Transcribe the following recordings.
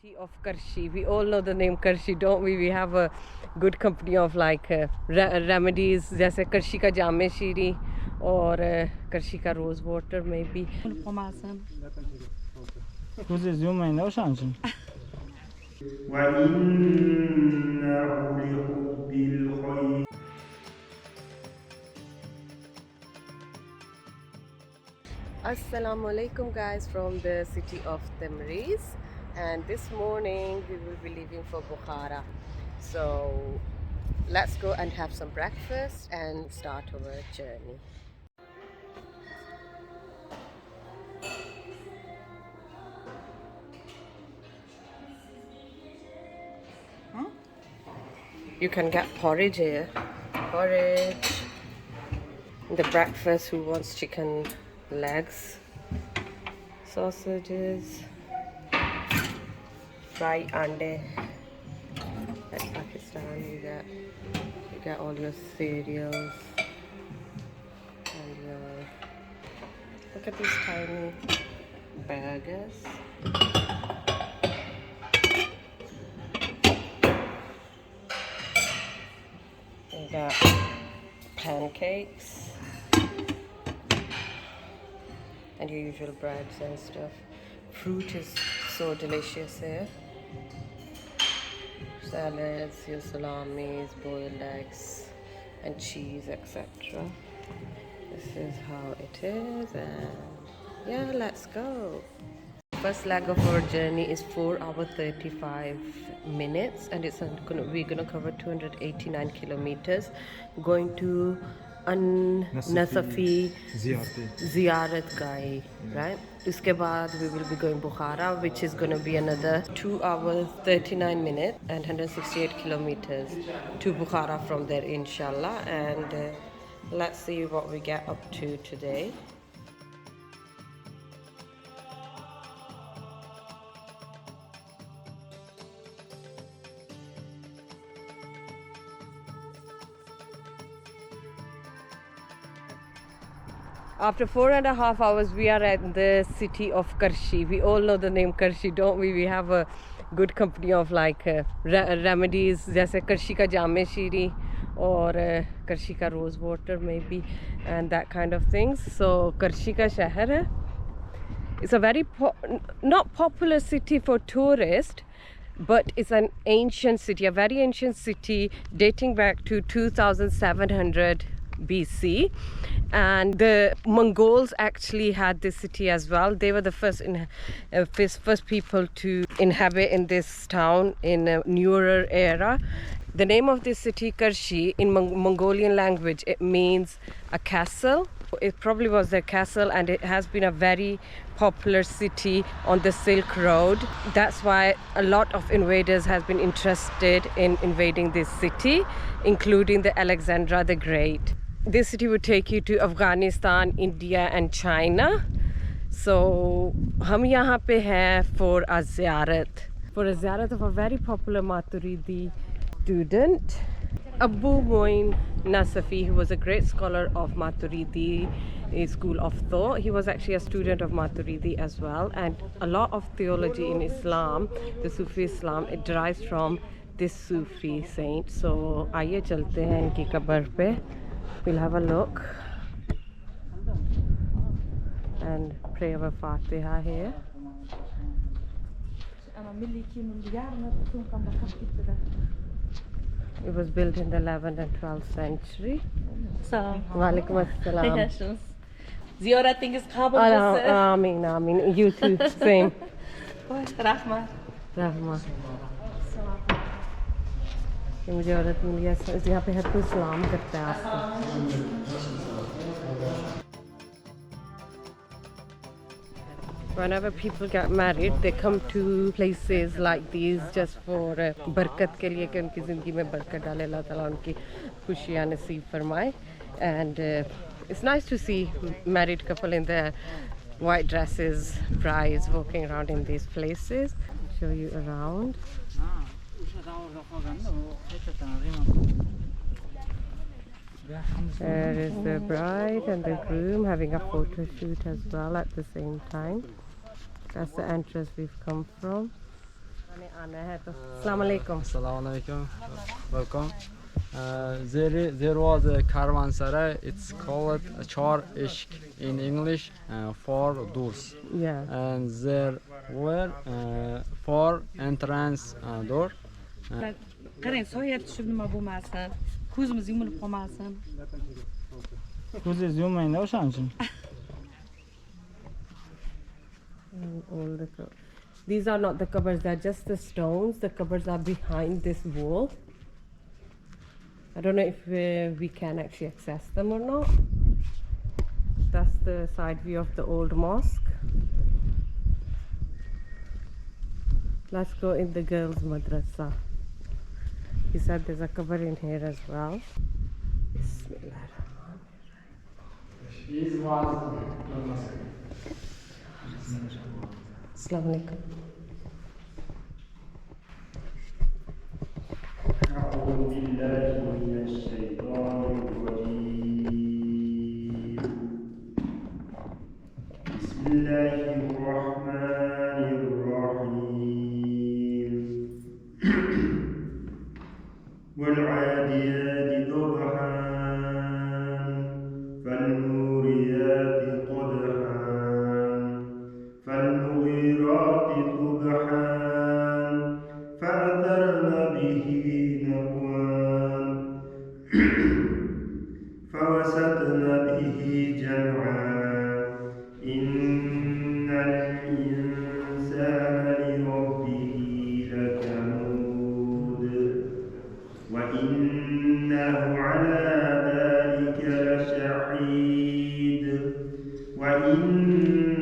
City of Qarshi. We all know the name Qarshi, don't we? We have a good company of like remedies, जैसे Qarshi का जामे शीरी और Qarshi का rose water maybe. Assalamu alaikum guys from the city of Tabriz, and this morning we will be leaving for Bukhara. So let's go and have some breakfast and start our journey. You can get porridge here. Porridge. The breakfast, who wants chicken legs, sausages, fried ande. Like Pakistan, you get all your cereals and your, look at these tiny burgers. You got pancakes and your usual breads and stuff. Fruit is so delicious here. Salads, your salamis, boiled eggs and cheese, etc. This is how it is, and yeah, let's go. First leg of our journey is 4 hours 35 minutes, and we're gonna cover 289 kilometers, going to Nasafy Ziyarat Gai, right? Uske baad we will be going Bukhara, which is gonna be another 2 hours 39 minutes and 168 kilometers to Bukhara from there, inshallah. And let's see what we get up to today. After 4.5 hours, we are at the city of Qarshi. We all know the name Qarshi, don't we? We have a good company of like remedies, जैसे Qarshi का जामे शीरी और Qarshi का rose water maybe, and that kind of things. So Qarshi का शहर है. It's a very not popular city for tourists, but it's an ancient city, a very ancient city dating back to 2700 BC, and the Mongols actually had this city as well. They were the first people to inhabit in this town in a newer era. The name of this city, Qarshi, in Mongolian language, it means a castle. It probably was their castle, and it has been a very popular city on the Silk Road. That's why a lot of invaders have been interested in invading this city, including the Alexander the Great. This city would take you to Afghanistan, India and China. So हम यहाँ पे हैं for a ziyarat of a very popular Maturidi student, Abu Moin Nasafy, who was a great scholar of Maturidi school of thought. He was actually a student of Maturidi as well, and a lot of theology in Islam, the Sufi Islam, it derives from this Sufi saint. So आइए चलते हैं इनकी कब्र पे. We'll have a look and pray our Fatiha here. It was built in the 11th and 12th century. Walaikum assalam. Ziyarating is qabul. Ameen, ameen. You too, same. Rahma. Rahma. मुझे औरत मिली है, यहाँ पे हर कोई सलाम करता है आपको. Whenever people get married, they come to places like these just for बरकत के लिए, कि उनकी ज़िंदगी में बरकत डाले अल्लाह ताला, उनकी खुशियाँ नसीब फरमाए. And it's nice to see married couple in their white dresses, brides walking around in these places. I'll show you around. There is the bride and the groom having a photo shoot as well at the same time. That's the entrance we've come from. आपने आना है तो अस्सलाम वालेकुम. Assalamu alaikum. Welcome. There was a caravanserai. It's called Char Ishq in English, four doors. Yeah. And there were four entrance door. qarang soya tushib nima bo'lmasin, ko'zimiz yumilib qolmasin. Ko'zingiz yummaydi o'shaning uchun. All the these are not the cupboards, they're just the stones. The cupboards are behind this wall. I don't know if we can actually access them or not. That's the side view of the old mosque. Let's go in the girls' madrasa. He said there's a cupboard in here as well. Bismillah. Assalamu alaikum. أعوذ بالله من الشيطان الرجيم. بسم الله الرحمن الرحيم. والعاديات ضبحا فالموريات قدحا فالمغيرات صبحا فأثرن به فوسطن به جمعا إن الإنسان لربه لكنود وإنه على ذلك لشهيد وإنه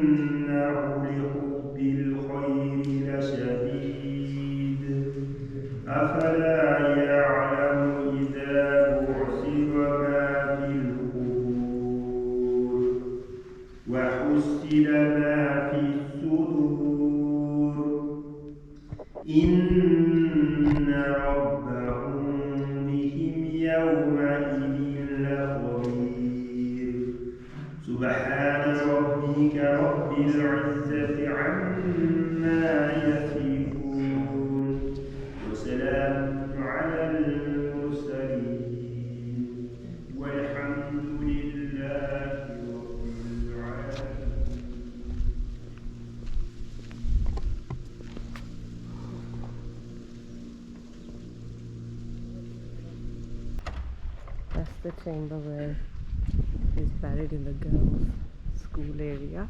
لحب الخير لشديد أفلا يعلم إذا بعثر ما في القبور وحصل ما في الصدور إن ربهم بهم يومئذ لخبير سبحان ربك رب العزة عما يصفون وسلام على المرسلين والحمد لله رب العالمين. That's the chamber where he's buried in the girls' school area.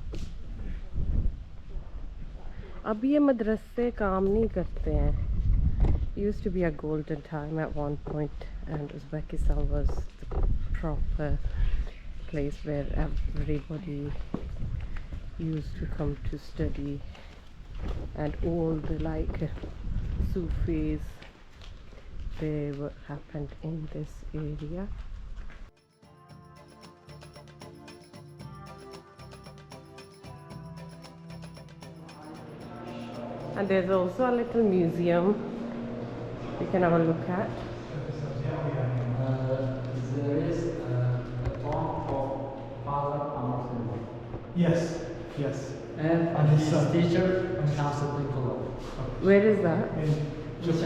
अब ये मदरसे काम नहीं करते हैं. It used to be a golden time at one point, and Uzbekistan was the proper place where everybody used to come to study, and all the Sufis, they happened in this area. And there's also a little museum we can have a look at. There is a tomb of Father Amir. Yes, yes. And his teacher, Ullah. Where is that? Just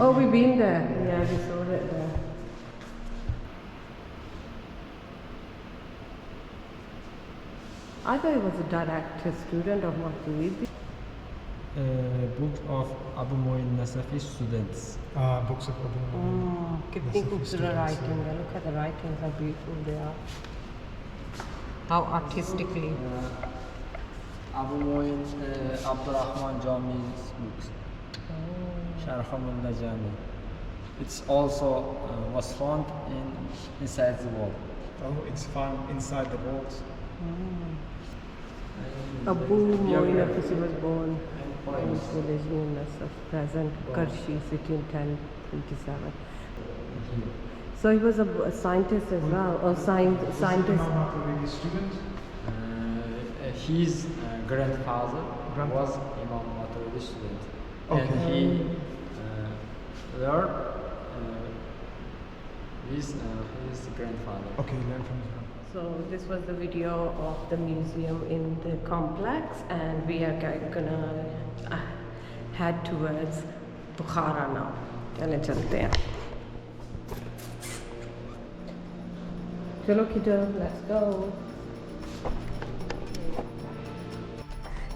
Oh, we've been there. Yeah, we saw it there. I thought he was a direct student of Maturidi. Book of Abu Moin Nasafy students. books of कितनी खूबसूरत writing है. Look at the writings, how beautiful they are. How artistically. Abu Moin Abdurrahman Jami's books. Sharhamullah Jami. It's also was found inside the wall. Oh, it's found inside the walls. Abu Moin Nasafy was born in this village in Nasaf, present Qarshi city in 1027. So he was a scientist as well, or scientist. Maturidi student. His grandfather was Imam Maturidi student, and Okay. he learned his grandfather. Okay, learn from his grandfather. So this was the video of the museum in the complex, and we are gonna head towards Bukhara now. चले चलते हैं. चलो kiddo, let's go.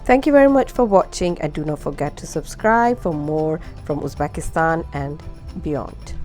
Thank you very much for watching, and do not forget to subscribe for more from Uzbekistan and beyond.